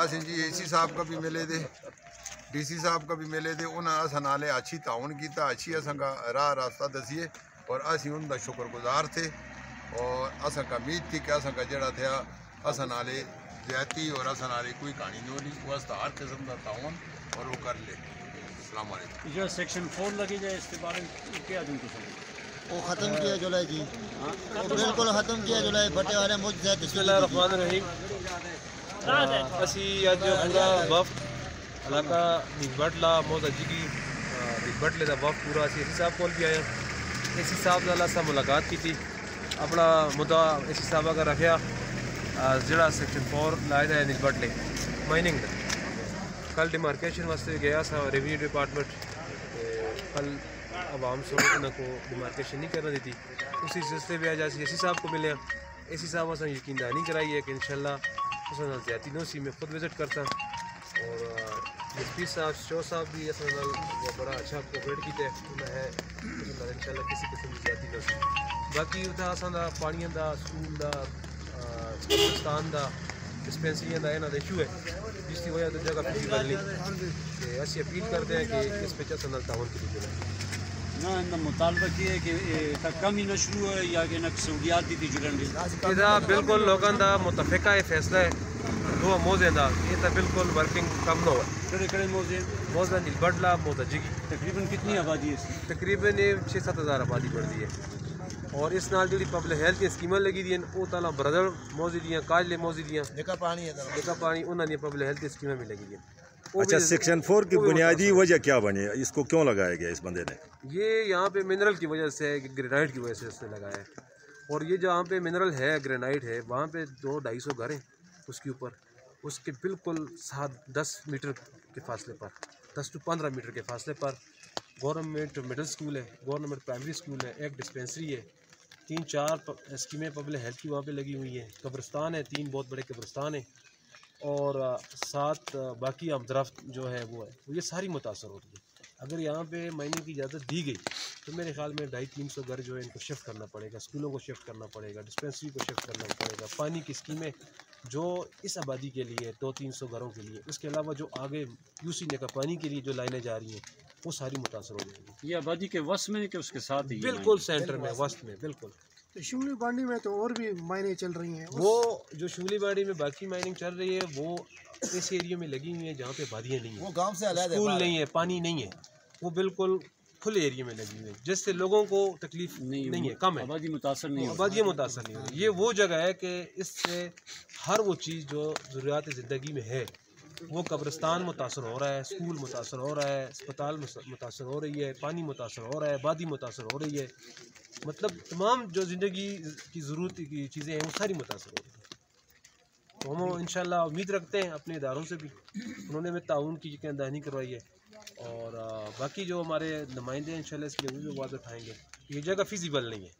اسی جی اے سی صاحب کا بھی ملے دے ڈی سی صاحب کا بھی ملے دے انہاں اساں نالے اچھی تعاون کیتا اچھی اساں کا راہ راستہ دسیے اور اسی ان کا شکر گزار تھے اور اساں کا امید تھی کہ اساں کا جڑا تھا اساں نالے زیادتی اور اساں نالے کوئی کہانی نہیں واسطہ ہر قسم کا تعاون اور وہ کر لے. السلام علیکم. جو سیکشن 4 لگی جائے اس کے بارے میں کیا دوں تو وہ ختم کیا جولائی جی وہ بالکل ختم کیا جولائی بٹے والے مجھ سے بسم اللہ الرحمن الرحیم. اسی اج پورا وفد علاقہ بٹلا موزا جگی بٹلے کا وفد پورا اسی صاحب کول بھی آیا. اسی صاحب نال اساں ملاقات کی تھی اپنا مدعا اسی صاحب کا رکھیا جڑا سیکشن 4 لائے ہے بٹلے مائننگ کا. کل ڈیمارکیشن واسطے گیا سا ریونیو ڈپارٹمنٹ کل عوام سے انہوں کو ڈیمارکیشن نہیں کرنا دیتی اسی سلسلے میں آج اسی صاحب کو ملے. اسی صاحب اساں یقین دہانی کرائی ہے کہ انشاءاللہ اساں نال زیادتی نہ سی. میں خود وزٹ کرتا اور ایس پی صاحب شو صاحب بھی اساں نال بڑا اچھا کوپریٹ کیتے انہاں ہے انشاءاللہ کسی قسم کی زیادتی نہ سی. باقی اتنا اساں دا پانیاں دا سکول دا قبرستان دا ڈسپینسریاں دا انہاں دا ایشو ہے جس کی وجہ تو جگہ فزیبل نہیں کہ اسی اپیل کرتے ہیں کہ اس پہ اساں نال تعاون کی جائے. نہ مطالبہ کیے کہ کم ہی نہ شروع ہے یا کہ نہ سہولیات دی جڑن دی یہ بالکل لوگوں دا متفقہ فیصلہ ہے دو موزے دا یہ تو بالکل ورکنگ کم نہ ہو. کڑے کڑے موزہ نیل بٹلا موزہ جگی تقریباً کتنی آبادی ہے اس کی؟ تقریباً 6-7 ہزار آبادی بڑھتی ہے اور اس نال جڑی پبلک ہیلتھ کی اسکیمیں لگی دی وہ تالا برادر موزی دیاں کاجلے موزی دیاں دیکھا پانی ہے انہوں نے پبلک ہیلتھ کی اسکیمیں بھی لگی دی. اچھا سیکشن 4 کی بنیادی وجہ کیا بنی اس کو کیوں لگایا گیا اس بندے نے؟ یہ یہاں پہ منرل کی وجہ سے گرینائٹ کی وجہ سے اس نے لگایا ہے اور یہ جہاں پہ منرل ہے گرینائٹ ہے وہاں پہ 200-250 گھر ہیں اس کے اوپر اس کے بالکل 7-10 میٹر کے فاصلے پر 10 سے 15 میٹر کے فاصلے پر گورنمنٹ مڈل اسکول ہے گورنمنٹ پرائمری اسکول ہے ایک ڈسپینسری ہے 3-4 اسکیمیں پبلک ہیلتھ کی وہاں پہ لگی ہوئی ہیں قبرستان ہے 3 بہت بڑے قبرستان ہیں اور 7 باقی درخت جو ہے وہ یہ ساری متاثر ہو رہی ہے. اگر یہاں پہ مائننگ کی اجازت دی گئی تو میرے خیال میں 250-300 گھر جو ہے ان کو شفٹ کرنا پڑے گا اسکولوں کو شفٹ کرنا پڑے گا ڈسپینسری کو شفٹ کرنا پڑے گا. پانی کی اسکیمیں جو اس آبادی کے لیے 200-300 گھروں کے لیے اس کے علاوہ جو آگے یو سی نے کا پانی کے لیے جو لائنیں جا رہی ہیں وہ ساری متاثر ہو جائیں گی. یہ آبادی کے وسط میں کہ اس کے ساتھ ہی بالکل سینٹر میں وسط میں بالکل. شملی بانڈی میں تو اور بھی مائنیں چل رہی ہیں وہ جو شملی باڑی میں باقی مائننگ چل رہی ہے وہ اس ایریے میں لگی ہوئی ہیں جہاں پہ وادیاں نہیں ہیں وہ گاؤں سے علیحدہ اسکول نہیں ہے پانی نہیں ہے وہ بالکل کھلے ایریے میں لگی ہوئی ہے جس سے لوگوں کو تکلیف نہیں ہے کم ہے آبادی متاثر نہیں آبادیاں متاثر نہیں ہوئی. یہ وہ جگہ ہے کہ اس سے ہر وہ چیز جو ضروریات زندگی میں ہے وہ قبرستان متاثر ہو رہا ہے اسکول متاثر ہو رہا ہے اسپتال متاثر ہو رہی ہے پانی متاثر ہو رہا ہے آبادی متاثر ہو رہی ہے مطلب تمام جو زندگی کی ضرورت کی چیزیں ہیں وہ ساری متاثر ہو رہی ہیں. تو ہم انشاءاللہ امید رکھتے ہیں اپنے اداروں سے بھی انہوں نے ہمیں تعاون کی یقین دہانی کروائی ہے اور باقی جو ہمارے نمائندے ہیں انشاءاللہ اس کے لیے بھی آواز اٹھائیں گے. یہ جگہ فیزیبل نہیں ہے.